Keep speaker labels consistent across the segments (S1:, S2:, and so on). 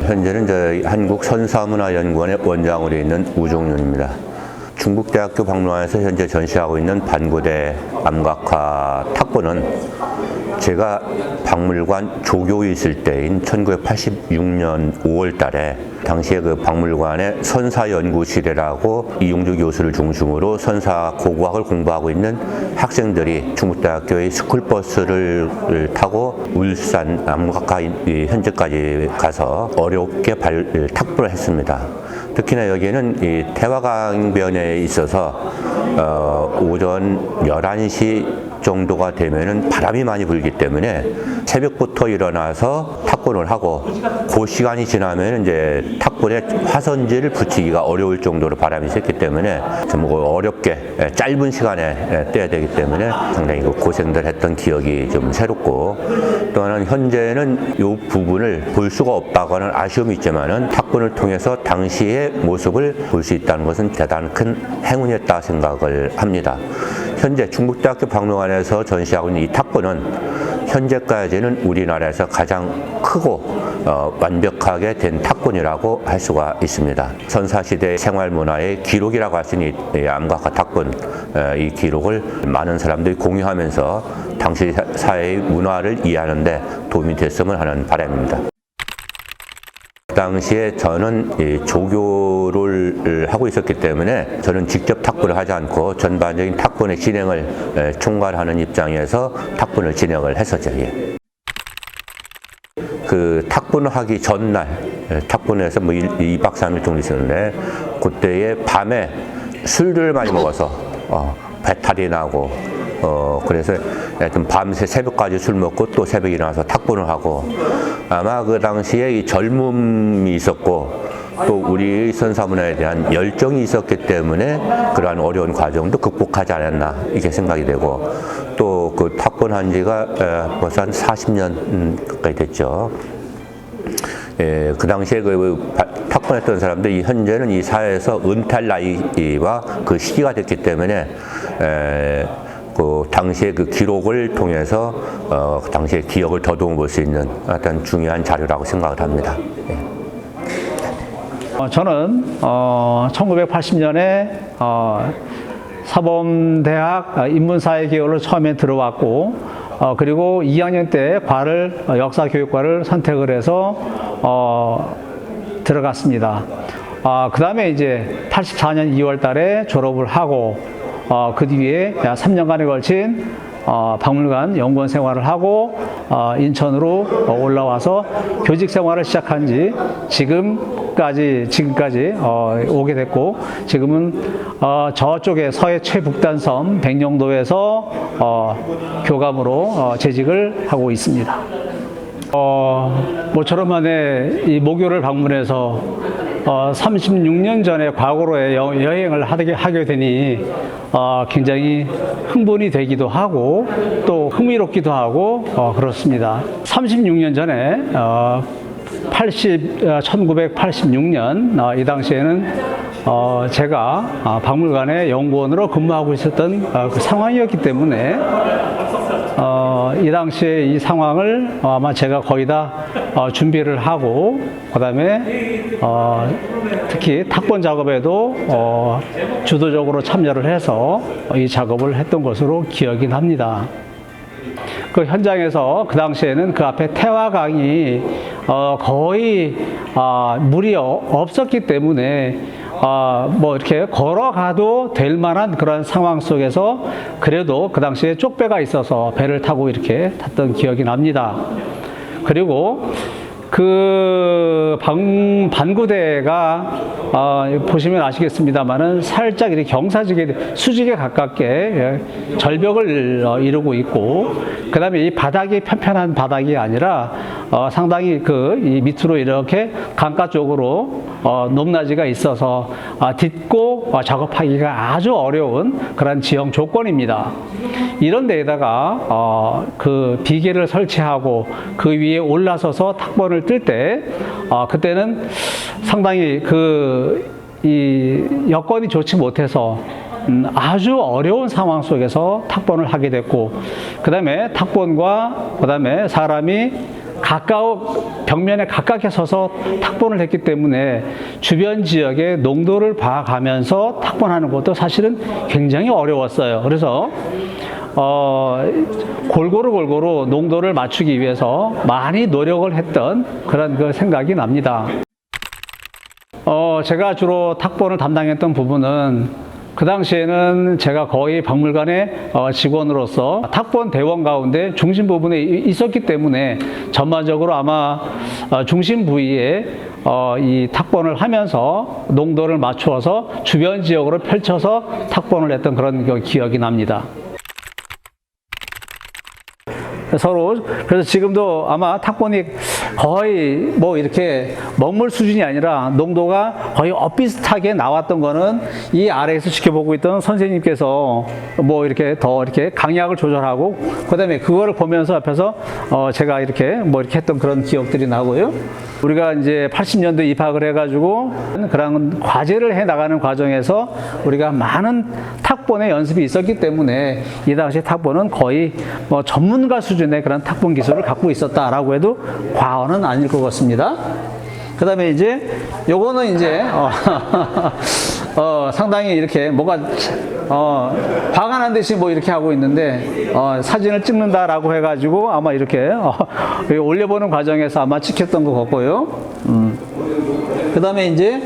S1: 현재는 저희 한국선사문화연구원의 원장으로 있는 우종윤입니다. 중국대학교 박물관에서 현재 전시하고 있는 반고대 암각화 탁본은 제가 박물관 조교에 있을 때인 1986년 5월 달에 당시에 그 박물관의 선사연구실이라고 이용주 교수를 중심으로 선사 고고학을 공부하고 있는 학생들이 중국대학교의 스쿨버스를 타고 울산 암각화 현지까지 가서 어렵게 탁본을 했습니다. 특히나 여기에는 이 태화강변에 있어서 오전 11시 정도가 되면은 바람이 많이 불기 때문에 새벽부터 일어나서 탁본을 하고 그 시간이 지나면 이제 탁본에 화선지를 붙이기가 어려울 정도로 바람이 셌기 때문에 좀 어렵게 짧은 시간에 떼야 되기 때문에 상당히 고생들 했던 기억이 좀 새롭고, 또 하나는 현재는 이 부분을 볼 수가 없다고는 아쉬움이 있지만은 탁본을 통해서 당시의 모습을 볼 수 있다는 것은 대단히 큰 행운이었다 생각을 합니다. 현재 중국대학교 박물관에서 전시하고 있는 이 탁본은 현재까지는 우리나라에서 가장 크고 완벽하게 된 탁본이라고 할 수가 있습니다. 선사시대 생활문화의 기록이라고 할 수 있는 이 암각화 탁본, 이 기록을 많은 사람들이 공유하면서 당시 사회의 문화를 이해하는 데 도움이 됐으면 하는 바람입니다. 당시에 저는 조교를 하고 있었기 때문에 저는 직접 탁본을 하지 않고 전반적인 탁본의 진행을 총괄하는 입장에서 탁본을 진행을 했었죠. 그 탁본을 하기 전날, 탁본에서 뭐 2박 3일 정도 있었는데, 그때에 밤에 술을 많이 먹어서 배탈이 나고, 그래서 하여튼 밤새 새벽까지 술 먹고 또 새벽에 일어나서 탁본을 하고, 아마 그 당시에 이 젊음이 있었고 또 우리 선사문화에 대한 열정이 있었기 때문에 그러한 어려운 과정도 극복하지 않았나 이렇게 생각이 되고, 또 그 탁본한 지가 벌써 한 40년 가까이 됐죠. 그 당시에 그 탁본했던 사람들이 현재는 이 사회에서 은퇴할 나이와 그 시기가 됐기 때문에 그 당시의 그 기록을 통해서 그 당시의 기억을 더듬어 볼 수 있는 어떤 중요한 자료라고 생각을 합니다.
S2: 저는 1980년에 사범대학 인문사회계열로 처음에 들어왔고, 그리고 2학년 때 역사교육과를 선택을 해서 들어갔습니다. 그 다음에 이제 84년 2월 달에 졸업을 하고, 그 뒤에 3년간에 걸친 박물관 연구원 생활을 하고 인천으로 올라와서 교직 생활을 시작한 지 지금까지 오게 됐고, 지금은 저쪽에 서해 최북단섬 백령도에서 교감으로 재직을 하고 있습니다. 모처럼 만에 이 모교를 방문해서 36년 전에 과거로의 여행을 하게 되니 굉장히 흥분이 되기도 하고 또 흥미롭기도 하고 그렇습니다. 36년 전에 1986년 이 당시에는 제가 박물관의 연구원으로 근무하고 있었던 그 상황이었기 때문에 이 당시에 이 상황을 아마 제가 거의 다 준비를 하고, 그 다음에 특히 탁본 작업에도 주도적으로 참여를 해서 이 작업을 했던 것으로 기억이 납니다. 그 현장에서 그 당시에는 그 앞에 태화강이 거의 물이 없었기 때문에 뭐 이렇게 걸어가도 될 만한 그런 상황 속에서 그래도 그 당시에 쪽배가 있어서 배를 타고 이렇게 탔던 기억이 납니다. 그리고 그 반구대가 보시면 아시겠습니다만은 살짝 이렇게 경사지게 수직에 가깝게 절벽을 이루고 있고, 그 다음에 이 바닥이 편편한 바닥이 아니라 상당히 이 밑으로 이렇게 강가 쪽으로 높낮이가 있어서 딛고 작업하기가 아주 어려운 그런 지형 조건입니다. 이런 데에다가 그 비계를 설치하고 그 위에 올라서서 탁본을 뜰 때 그때는 상당히 이 여건이 좋지 못해서 아주 어려운 상황 속에서 탁본을 하게 됐고, 그 다음에 탁본과 그 다음에 사람이 벽면에 가깝게 서서 탁본을 했기 때문에 주변 지역의 농도를 봐가면서 탁본하는 것도 사실은 굉장히 어려웠어요. 그래서 골고루 농도를 맞추기 위해서 많이 노력을 했던 그런 그 생각이 납니다. 제가 주로 탁본을 담당했던 부분은 그 당시에는 제가 거의 박물관의 직원으로서 탁본 대원 가운데 중심 부분에 있었기 때문에 전반적으로 아마 중심 부위에 이 탁본을 하면서 농도를 맞추어서 주변 지역으로 펼쳐서 탁본을 했던 그런 기억이 납니다. 그래서 지금도 아마 탁본이 거의 뭐 이렇게 먹물 수준이 아니라 농도가 거의 엇비슷하게 나왔던 거는 이 아래에서 지켜보고 있던 선생님께서 뭐 이렇게 더 이렇게 강약을 조절하고 그다음에 그거를 보면서 앞에서 제가 이렇게 뭐 이렇게 했던 그런 기억들이 나고요. 우리가 이제 80년대 입학을 해가지고 그런 과제를 해 나가는 과정에서 우리가 많은 탁본의 연습이 있었기 때문에 이 당시 탁본은 거의 뭐 전문가 수준의 그런 탁본 기술을 갖고 있었다라고 해도 과언은 아닐 것 같습니다. 그 다음에 이제 요거는 이제 상당히 이렇게 뭐가 화가 난 듯이 뭐 이렇게 하고 있는데 사진을 찍는다라고 해가지고 아마 이렇게 올려보는 과정에서 아마 찍혔던 것 같고요. 그 다음에 이제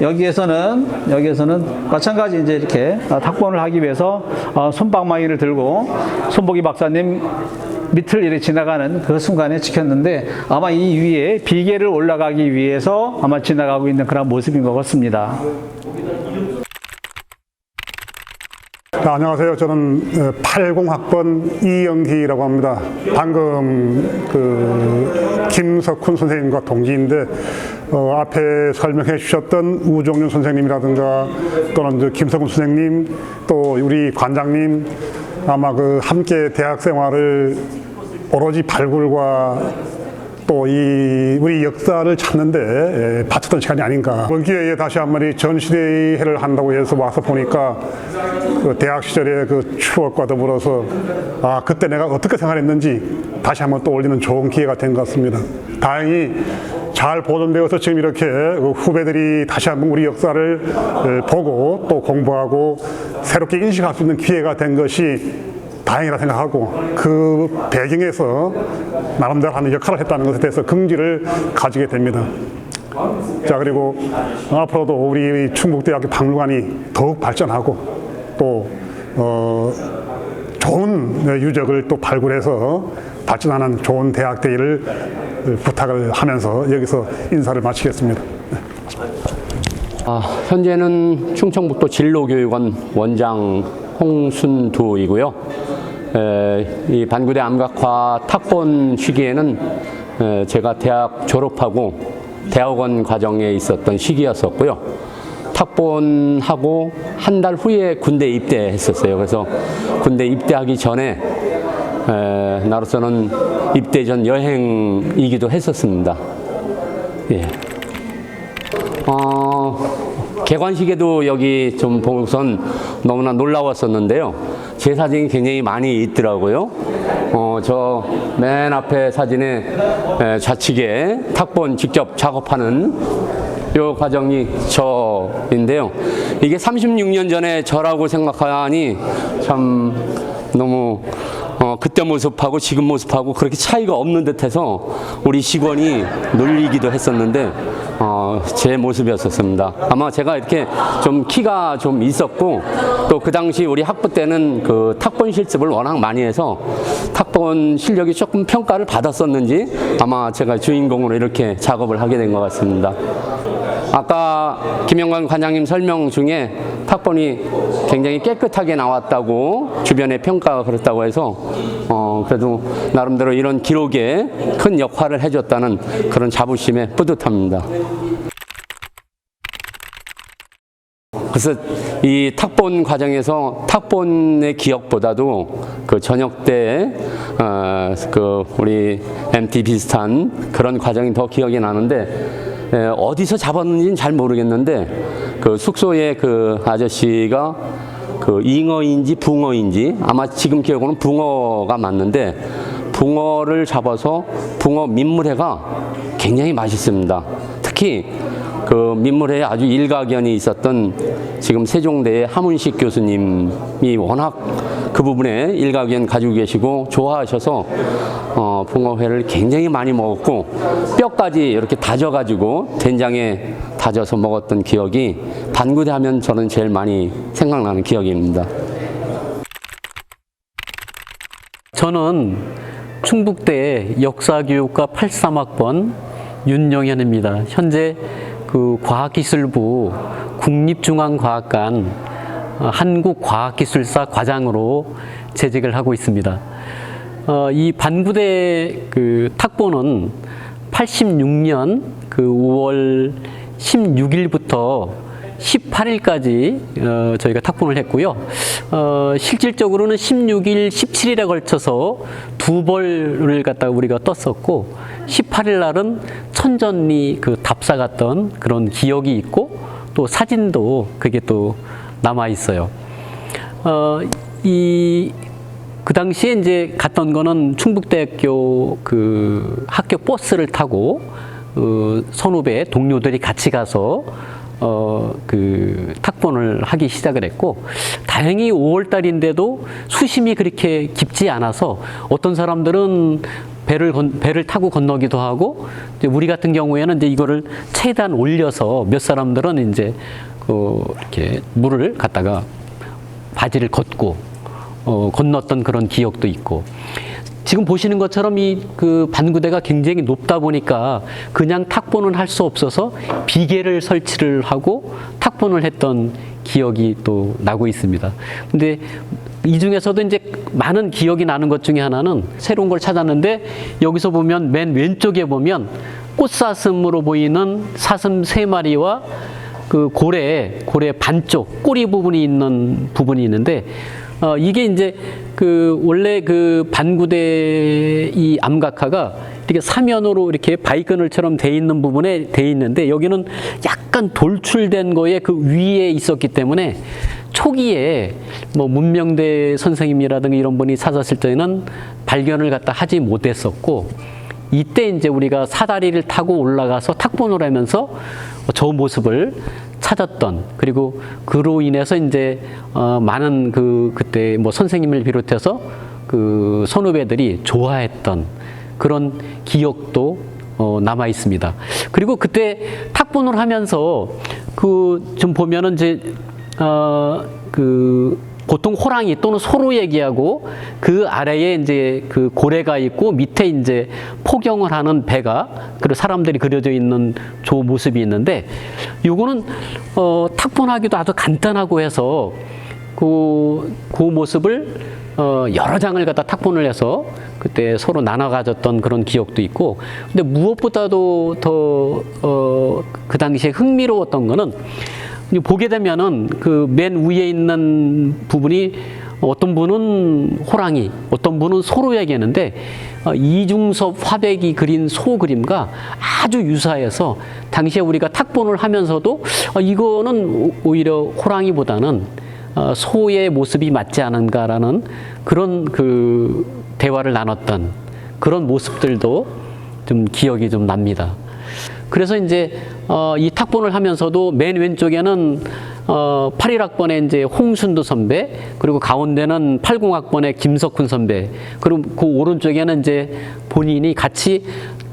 S2: 여기에서는 마찬가지 이제 이렇게 탁본을 하기 위해서 손방망이를 들고 손보기 박사님 밑을 이렇게 지나가는 그 순간에 찍혔는데 아마 이 위에 비계를 올라가기 위해서 아마 지나가고 있는 그런 모습인 것 같습니다.
S3: 안녕하세요. 저는 80학번 이영기라고 합니다. 방금 김석훈 선생님과 동기인데 앞에 설명해 주셨던 우종윤 선생님이라든가 또는 김석훈 선생님 또 우리 관장님 아마 함께 대학 생활을 오로지 발굴과 또 우리 역사를 찾는데 바쳤던 시간이 아닌가. 이번 기회에 다시 한 번 전시대회를 한다고 해서 와서 보니까 대학 시절의 추억과 더불어서 그때 내가 어떻게 생활했는지 다시 한번 또 올리는 좋은 기회가 된 것 같습니다. 다행히 잘 보존되어서 지금 이렇게 후배들이 다시 한번 우리 역사를 보고 또 공부하고 새롭게 인식할 수 있는 기회가 된 것이 다행이라 생각하고 그 배경에서 나름대로 하는 역할을 했다는 것에 대해서 긍지를 가지게 됩니다. 자, 그리고 앞으로도 우리 충북대학교 박물관이 더욱 발전하고 또 좋은 유적을 또 발굴해서 발전하는 좋은 대학 되기를 부탁을 하면서 여기서 인사를 마치겠습니다.
S4: 현재는 충청북도 진로교육원 원장 홍순두이고요. 이 반구대 암각화 탁본 시기에는 제가 대학 졸업하고 대학원 과정에 있었던 시기였었고요. 탁본하고 한 달 후에 군대 입대했었어요. 그래서 군대 입대하기 전에 나로서는 입대 전 여행이기도 했었습니다. 예. 개관식에도 여기 좀 보고선 너무나 놀라웠었는데요. 제 사진이 굉장히 많이 있더라고요. 저 맨 앞에 사진에 좌측에 탁본 직접 작업하는 요 과정이 저인데요. 이게 36년 전에 저라고 생각하니 참 너무 그때 모습하고 지금 모습하고 그렇게 차이가 없는 듯해서 우리 직원이 놀리기도 했었는데 제 모습이었었습니다. 아마 제가 이렇게 좀 키가 좀 있었고 또 그 당시 우리 학부 때는 그 탁본 실습을 워낙 많이 해서 탁본 실력이 조금 평가를 받았었는지 아마 제가 주인공으로 이렇게 작업을 하게 된 것 같습니다. 아까 김영관 관장님 설명 중에 탁본이 굉장히 깨끗하게 나왔다고 주변의 평가가 그렇다고 해서 그래도 나름대로 이런 기록에 큰 역할을 해줬다는 그런 자부심에 뿌듯합니다. 그래서 이 탁본 과정에서 탁본의 기억보다도 그 저녁 때 우리 MT 비슷한 그런 과정이 더 기억이 나는데 어디서 잡았는지는 잘 모르겠는데 그 숙소에 그 아저씨가 그 잉어인지 붕어인지 아마 지금 기억으로는 붕어가 맞는데 붕어를 잡아서 붕어 민물회가 굉장히 맛있습니다. 특히 그 민물회에 아주 일가견이 있었던 지금 세종대의 하문식 교수님이 워낙 그 부분에 일가견 가지고 계시고 좋아하셔서 붕어회를 굉장히 많이 먹었고 뼈까지 이렇게 다져가지고 된장에 다져서 먹었던 기억이 반구대 하면 저는 제일 많이 생각나는 기억입니다.
S5: 저는 충북대 역사교육과 83학번 윤영현입니다. 현재 그 과학기술부 국립중앙과학관 한국과학기술사 과장으로 재직을 하고 있습니다. 이 반구대 그 탁보는 86년 그 5월 16일부터 18일까지 저희가 탁본을 했고요. 실질적으로는 16일, 17일에 걸쳐서 두 벌을 갖다가 우리가 떴었고 18일 날은 천전리 그 답사 갔던 그런 기억이 있고 또 사진도 그게 또 남아 있어요. 그 당시에 이제 갔던 거는 충북대학교 그 학교 버스를 타고 선후배 동료들이 같이 가서 그 탁본을 하기 시작을 했고 다행히 5월 달인데도 수심이 그렇게 깊지 않아서 어떤 사람들은 배를 타고 건너기도 하고 이제 우리 같은 경우에는 이제 이거를 최대한 올려서 몇 사람들은 이제 이렇게 물을 갖다가 바지를 걷고 건넜던 그런 기억도 있고 지금 보시는 것처럼 이 그 반구대가 굉장히 높다 보니까 그냥 탁본은 할 수 없어서 비계를 설치를 하고 탁본을 했던 기억이 또 나고 있습니다. 근데 이 중에서도 이제 많은 기억이 나는 것 중에 하나는 새로운 걸 찾았는데 여기서 보면 맨 왼쪽에 보면 꽃사슴으로 보이는 사슴 3마리와 그 고래 반쪽 꼬리 부분이 있는 부분이 있는데 이게 이제 그 원래 그 반구대 이 암각화가 이렇게 사면으로 이렇게 바이그널처럼 돼 있는 부분에 돼 있는데 여기는 약간 돌출된 거에 그 위에 있었기 때문에 초기에 뭐 문명대 선생님이라든가 이런 분이 찾았을 때는 발견을 갖다 하지 못했었고 이때 이제 우리가 사다리를 타고 올라가서 탁본을 하면서 저 모습을 찾았던 그리고 그로 인해서 이제 많은 그때 뭐 선생님을 비롯해서 그 선후배들이 좋아했던 그런 기억도 남아 있습니다. 그리고 그때 탁본을 하면서 그 좀 보면은 이제 그 보통 호랑이 또는 소로 얘기하고 그 아래에 이제 그 고래가 있고 밑에 이제 포경을 하는 배가 그리고 사람들이 그려져 있는 저 모습이 있는데 요거는 탁본하기도 아주 간단하고 해서 그 모습을 여러 장을 갖다 탁본을 해서 그때 서로 나눠 가졌던 그런 기억도 있고 근데 무엇보다도 더 그 당시에 흥미로웠던 거는 보게 되면은 그 맨 위에 있는 부분이 어떤 분은 호랑이, 어떤 분은 소로 얘기하는데 이중섭 화백이 그린 소 그림과 아주 유사해서 당시에 우리가 탁본을 하면서도 이거는 오히려 호랑이보다는 소의 모습이 맞지 않은가라는 그런 그 대화를 나눴던 그런 모습들도 좀 기억이 좀 납니다. 그래서 이제 이 탁본을 하면서도 맨 왼쪽에는 81학번에 이제 홍순두 선배, 그리고 가운데는 80학번에 김석훈 선배, 그리고 그 오른쪽에는 이제 본인이 같이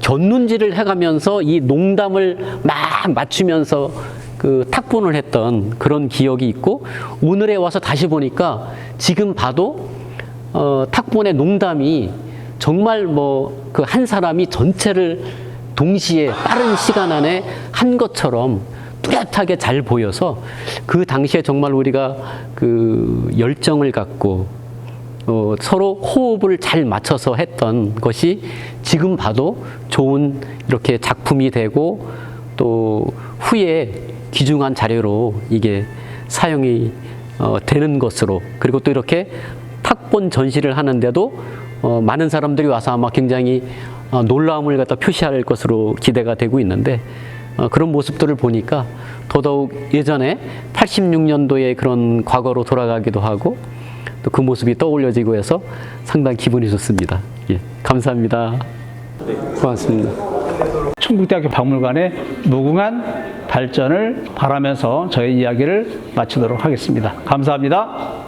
S5: 곁눈질을 해가면서 이 농담을 막 맞추면서 그 탁본을 했던 그런 기억이 있고 오늘에 와서 다시 보니까 지금 봐도 탁본의 농담이 정말 뭐 그 한 사람이 전체를 동시에 빠른 시간 안에 한 것처럼 뚜렷하게 잘 보여서 그 당시에 정말 우리가 그 열정을 갖고 서로 호흡을 잘 맞춰서 했던 것이 지금 봐도 좋은 이렇게 작품이 되고 또 후에 귀중한 자료로 이게 사용이 되는 것으로 그리고 또 이렇게 탁본 전시를 하는데도 많은 사람들이 와서 아마 굉장히 놀라움을 갖다 표시할 것으로 기대가 되고 있는데 그런 모습들을 보니까 더더욱 예전에 86년도의 그런 과거로 돌아가기도 하고 또 그 모습이 떠올려지고 해서 상당히 기분이 좋습니다. 예, 감사합니다.
S4: 고맙습니다.
S2: 충북대학교 박물관의 무궁한 발전을 바라면서 저희 이야기를 마치도록 하겠습니다. 감사합니다.